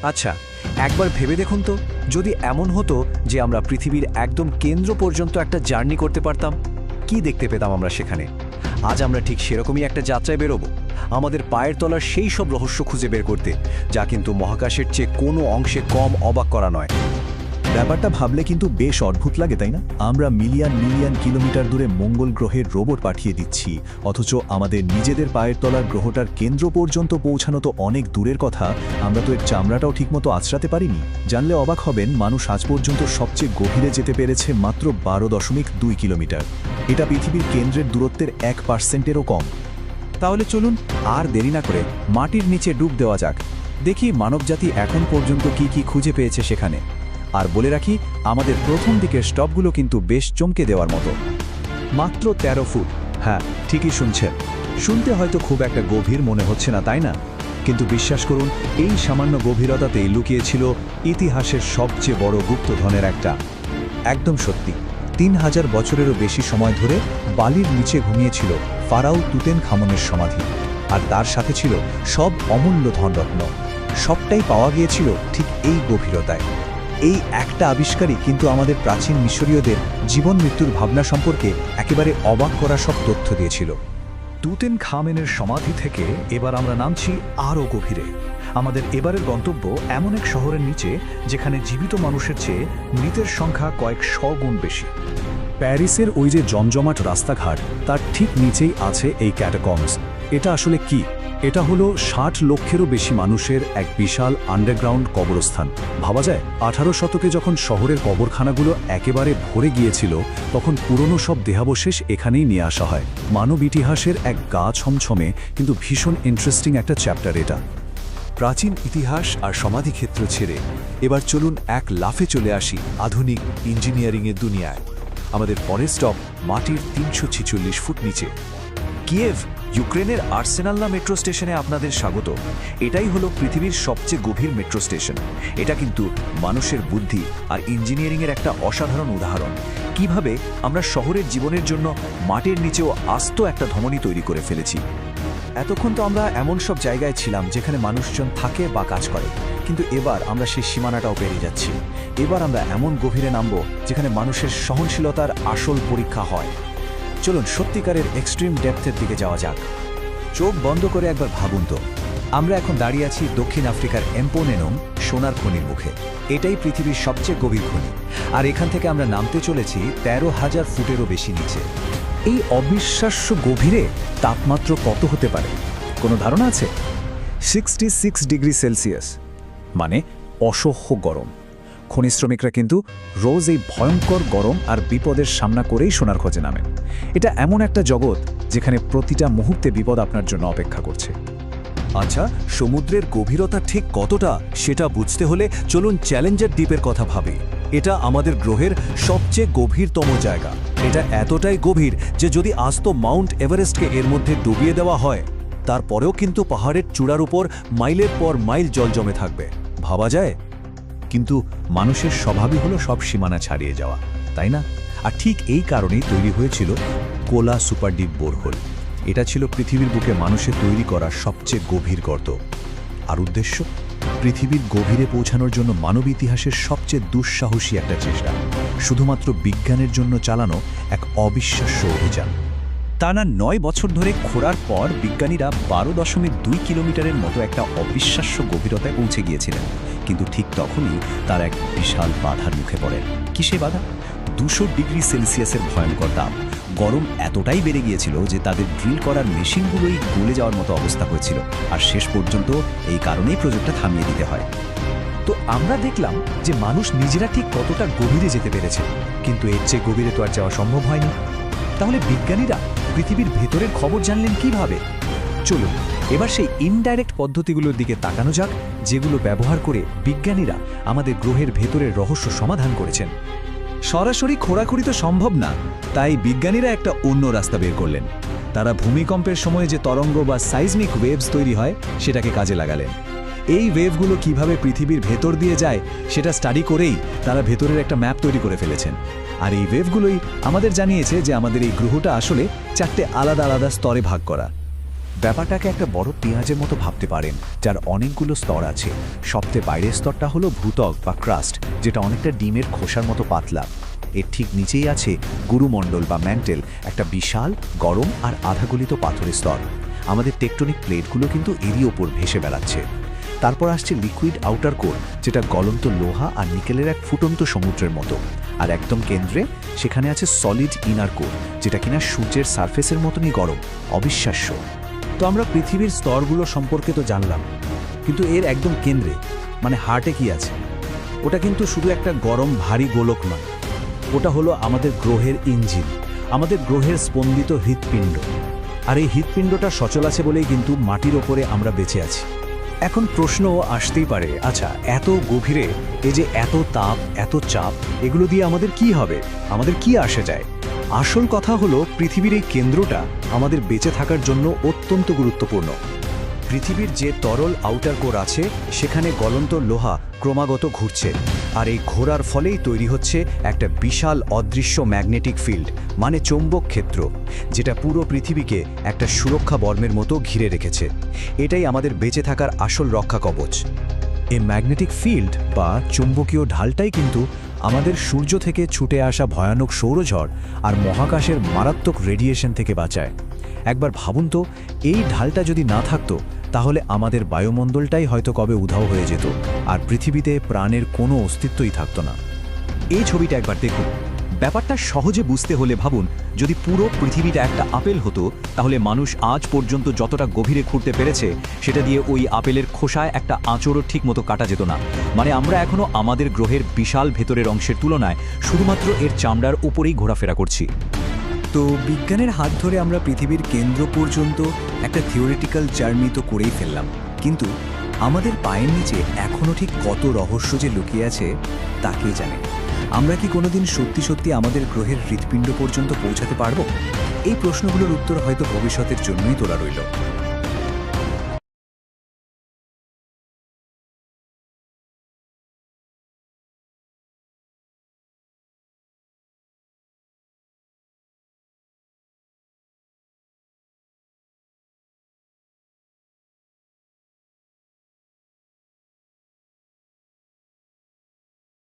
আচ্ছা, একবার ভেবে দেখুন তো, যদি এমন হতো যে আমরা পৃথিবীর একদম কেন্দ্র পর্যন্ত একটা জার্নি করতে পারতাম, কি দেখতে পেতাম আমরা সেখানে? আজ আমরা ঠিক সেরকমই একটা যাত্রায় বেরোবো, আমাদের পায়ের তলার সেই সব রহস্য খুঁজে বের করতে, যা কিন্তু মহাকাশের চেয়ে কোনো অংশে কম অবাক করা নয়। ব্যাপারটা ভাবলে কিন্তু বেশ অদ্ভুত লাগে, তাই না? আমরা মিলিয়ন মিলিয়ন কিলোমিটার দূরে মঙ্গল গ্রহের রোবট পাঠিয়ে দিচ্ছি, অথচ আমাদের নিজেদের পায়ের তলার গ্রহটার কেন্দ্র পর্যন্ত পৌঁছানো তো অনেক দূরের কথা। আমরা তো এর চামড়াটাও ঠিকমতো আঁচড়াতে পারিনি। জানলে অবাক হবেন, মানুষ আজ পর্যন্ত সবচেয়ে গভীরে যেতে পেরেছে মাত্র 12.2 কিলোমিটার। এটা পৃথিবীর কেন্দ্রের দূরত্বের 1%-এরও কম। তাহলে চলুন আর দেরি না করে মাটির নিচে ডুব দেওয়া যাক, দেখি মানবজাতি এখন পর্যন্ত কি কি খুঁজে পেয়েছে সেখানে। আর বলে রাখি, আমাদের প্রথম দিকের স্টপগুলো কিন্তু বেশ চমকে দেওয়ার মতো। মাত্র 13 ফুট। হ্যাঁ, ঠিকই শুনছেন। শুনতে হয়তো খুব একটা গভীর মনে হচ্ছে না, তাই না? কিন্তু বিশ্বাস করুন, এই সামান্য গভীরতাতেই লুকিয়েছিল ইতিহাসের সবচেয়ে বড় গুপ্তধনের একটা। একদম সত্যি, 3000 বছরেরও বেশি সময় ধরে বালির নিচে ঘুমিয়েছিল ফারাও তুতেনখামনের সমাধি। আর তার সাথে ছিল সব অমূল্য ধনরত্ন। সবটাই পাওয়া গিয়েছিল ঠিক এই গভীরতায়। এই একটা আবিষ্কারই কিন্তু আমাদের প্রাচীন মিশরীয়দের জীবন মৃত্যুর ভাবনা সম্পর্কে একেবারে অবাক করা সব তথ্য দিয়েছিল। তুতেনখামেনের সমাধি থেকে এবার আমরা নামছি আরও গভীরে। আমাদের এবারের গন্তব্য এমন এক শহরের নিচে, যেখানে জীবিত মানুষের চেয়ে মৃতের সংখ্যা কয়েক গুণ বেশি। প্যারিসের ওই যে জমজমাট রাস্তাঘাট, তার ঠিক নিচেই আছে এই ক্যাটাকম্বস। এটা আসলে কি? এটা হলো 60 লক্ষেরও বেশি মানুষের এক বিশাল আন্ডারগ্রাউন্ড কবরস্থান। ভাবা যায়, 18 শতকে যখন শহরের কবরখানাগুলো একেবারে ভরে গিয়েছিল, তখন পুরনো সব দেহাবশেষ এখানেই নিয়ে আসা হয়। মানব ইতিহাসের এক গা ছমছমে কিন্তু ভীষণ ইন্টারেস্টিং একটা চ্যাপ্টার এটা। প্রাচীন ইতিহাস আর সমাধিক্ষেত্র ছেড়ে এবার চলুন এক লাফে চলে আসি আধুনিক ইঞ্জিনিয়ারিংয়ের দুনিয়ায়। আমাদের পরের স্টপ মাটির 346 ফুট নিচে। কিয়েভ, ইউক্রেনের আর্সেনাল্লা মেট্রো স্টেশনে আপনাদের স্বাগত। এটাই হলো পৃথিবীর সবচেয়ে গভীর মেট্রো স্টেশন। এটা কিন্তু মানুষের বুদ্ধি আর ইঞ্জিনিয়ারিংয়ের একটা অসাধারণ উদাহরণ। কিভাবে আমরা শহরের জীবনের জন্য মাটির নিচেও আস্ত একটা ধমনী তৈরি করে ফেলেছি। এতক্ষণ তো আমরা এমন সব জায়গায় ছিলাম যেখানে মানুষজন থাকে বা কাজ করে, কিন্তু এবার আমরা সেই সীমানাটাও পেরিয়ে যাচ্ছি। এবার আমরা এমন গভীরে নামব যেখানে মানুষের সহনশীলতার আসল পরীক্ষা হয়। চলুন সত্যিকারের এক্সট্রিম ডেপথের দিকে যাওয়া যাক। চোখ বন্ধ করে একবার ভাবুন তো, আমরা এখন দাঁড়িয়ে আছি দক্ষিণ আফ্রিকার এম্পোনেনং সোনার খনির মুখে। এটাই পৃথিবীর সবচেয়ে গভীর খনি, আর এখান থেকে আমরা নামতে চলেছি 13,000 ফুটেরও বেশি নিচে। এই অবিশ্বাস্য গভীরে তাপমাত্রা কত হতে পারে কোনো ধারণা আছে? 66 ডিগ্রি সেলসিয়াস, মানে অসহ্য গরম। খনি শ্রমিকরা কিন্তু রোজ এই ভয়ঙ্কর গরম আর বিপদের সামনা করেই সোনার খোঁজে নামেন। এটা এমন একটা জগৎ যেখানে প্রতিটা মুহূর্তে বিপদ আপনার জন্য অপেক্ষা করছে। আচ্ছা, সমুদ্রের গভীরতা ঠিক কতটা সেটা বুঝতে হলে চলুন চ্যালেঞ্জার দ্বীপের কথা ভাবি। এটা আমাদের গ্রহের সবচেয়ে গভীরতম জায়গা। এটা এতটাই গভীর যে যদি আস্ত মাউন্ট এভারেস্টকে এর মধ্যে ডুবিয়ে দেওয়া হয়, তারপরেও কিন্তু পাহাড়ের চূড়ার উপর মাইলের পর মাইল জল জমে থাকবে। ভাবা যায়? কিন্তু মানুষের স্বভাবই হলো সব সীমানা ছাড়িয়ে যাওয়া, তাই না? আর ঠিক এই কারণেই তৈরি হয়েছিল কোলা সুপারডিপ বোরহোল। এটা ছিল পৃথিবীর বুকে মানুষের তৈরি করা সবচেয়ে গভীর গর্ত। আর উদ্দেশ্য, পৃথিবীর গভীরে পৌঁছানোর জন্য মানব ইতিহাসের সবচেয়ে দুঃসাহসী একটা চেষ্টা, শুধুমাত্র বিজ্ঞানের জন্য চালানো এক অবিশ্বাস্য অভিযান। টানা 9 বছর ধরে খোঁড়ার পর বিজ্ঞানীরা 12.2 কিলোমিটারের মতো একটা অবিশ্বাস্য গভীরতায় পৌঁছে গিয়েছিলেন। কিন্তু ঠিক তখনই তার এক বিশাল বাধার মুখে পড়েন। কিসে বাধা? 200 ডিগ্রি সেলসিয়াসের ভয়ঙ্কর তাপ। গরম এতটাই বেড়ে গিয়েছিল যে তাদের ড্রিল করার মেশিনগুলোই গলে যাওয়ার মতো অবস্থা হয়েছিল। আর শেষ পর্যন্ত এই কারণেই প্রজেক্টটা থামিয়ে দিতে হয়। তো আমরা দেখলাম যে মানুষ নিজেরা ঠিক কতটা গভীরে যেতে পেরেছে, কিন্তু এর চেয়ে গভীরে তো আর যাওয়া সম্ভব হয়নি। তাহলে বিজ্ঞানীরা পৃথিবীর ভেতরের খবর জানলেন কিভাবে? চলুন এবার সেই ইনডাইরেক্ট পদ্ধতিগুলোর দিকে তাকানো যাক, যেগুলো ব্যবহার করে বিজ্ঞানীরা আমাদের গ্রহের ভেতরের রহস্য সমাধান করেছেন। সরাসরি খোঁড়াখুড়ি তো সম্ভব না, তাই বিজ্ঞানীরা একটা অন্য রাস্তা বের করলেন। তারা ভূমিকম্পের সময় যে তরঙ্গ বা সাইজমিক ওয়েভস তৈরি হয় সেটাকে কাজে লাগালেন। এই ওয়েভগুলো কিভাবে পৃথিবীর ভেতর দিয়ে যায় সেটা স্টাডি করেই তারা ভেতরের একটা ম্যাপ তৈরি করে ফেলেছেন। আর এই ওয়েভগুলোই আমাদের জানিয়েছে যে আমাদের এই গ্রহটা আসলে 4টে আলাদা আলাদা স্তরে ভাগ করা। ব্যাপারটাকে একটা বড় পেঁয়াজের মতো ভাবতে পারেন, যার অনেকগুলো স্তর আছে। সবচেয়ে বাইরের স্তরটা হলো ভূত্বক বা ক্রাস্ট, যেটা অনেকটা ডিমের খোসার মতো পাতলা। এর ঠিক নিচেই আছে গুরুমণ্ডল বা ম্যান্টেল, একটা বিশাল গরম আর আধাগলিত পাথরের স্তর। আমাদের টেকটনিক প্লেটগুলো কিন্তু এরই ওপর ভেসে বেড়াচ্ছে। তারপর আসছে লিকুইড আউটার কোর, যেটা গলন্ত লোহা আর নিকেলের এক ফুটন্ত সমুদ্রের মতো। আর একদম কেন্দ্রে সেখানে আছে সলিড ইনার কোর, যেটা কিনা সূর্যের সারফেসের মতনই গরম, অবিশ্বাস্য। তো আমরা পৃথিবীর স্তরগুলো সম্পর্কে তো জানলাম, কিন্তু এর একদম কেন্দ্রে মানে হার্টে কি আছে? ওটা কিন্তু শুধু একটা গরম ভারী গোলক নয়, ওটা হলো আমাদের গ্রহের ইঞ্জিন, আমাদের গ্রহের স্পন্দিত হৃৎপিণ্ড। আর এই হৃৎপিণ্ডটা সচল আছে বলেই কিন্তু মাটির ওপরে আমরা বেঁচে আছি। এখন প্রশ্ন আসতেই পারে, আচ্ছা এত গভীরে এই যে এত তাপ এত চাপ, এগুলো দিয়ে আমাদের কি হবে, আমাদের কি আসে যায়? আসল কথা হলো পৃথিবীর এই কেন্দ্রটা আমাদের বেঁচে থাকার জন্য অত্যন্ত গুরুত্বপূর্ণ। পৃথিবীর যে তরল আউটার কোর আছে সেখানে গলন্ত লোহা ক্রমাগত ঘুরছে, আর এই ঘোরার ফলেই তৈরি হচ্ছে একটা বিশাল অদৃশ্য ম্যাগনেটিক ফিল্ড, মানে চৌম্বক ক্ষেত্র, যেটা পুরো পৃথিবীকে একটা সুরক্ষা বর্মের মতো ঘিরে রেখেছে। এটাই আমাদের বেঁচে থাকার আসল রক্ষা কবচ। এই ম্যাগনেটিক ফিল্ড বা চুম্বকীয় ঢালটাই কিন্তু আমাদের সূর্য থেকে ছুটে আসা ভয়ানক সৌরঝড় আর মহাকাশের মারাত্মক রেডিয়েশন থেকে বাঁচায়। একবার ভাবুন তো, এই ঢালটা যদি না থাকতো তাহলে আমাদের বায়ুমণ্ডলটাই হয়তো কবে উধাও হয়ে যেত, আর পৃথিবীতে প্রাণের কোনো অস্তিত্বই থাকতো না। এই ছবিটা একবার দেখুন। ব্যাপারটা সহজে বুঝতে হলে ভাবুন, যদি পুরো পৃথিবীটা একটা আপেল হতো, তাহলে মানুষ আজ পর্যন্ত যতটা গভীরে খুঁড়তে পেরেছে সেটা দিয়ে ওই আপেলের খোসায় একটা আঁচড়ও ঠিক মতো কাটা যেত না। মানে আমরা এখনো আমাদের গ্রহের বিশাল ভেতরের অংশের তুলনায় শুধুমাত্র এর চামড়ার উপরেই ঘোরাফেরা করছি। তো বিজ্ঞানের হাত ধরে আমরা পৃথিবীর কেন্দ্র পর্যন্ত একটা থিওরিটিক্যাল জার্নি তো করেই ফেললাম, কিন্তু আমাদের পায়ের নিচে এখনও ঠিক কত রহস্য যে লুকিয়ে আছে তা কে জানে। আমরা কি কোনোদিন সত্যি সত্যি আমাদের গ্রহের হৃৎপিণ্ড পর্যন্ত পৌঁছাতে পারব? এই প্রশ্নগুলোর উত্তর হয়তো ভবিষ্যতের জন্যই তোলা রইল।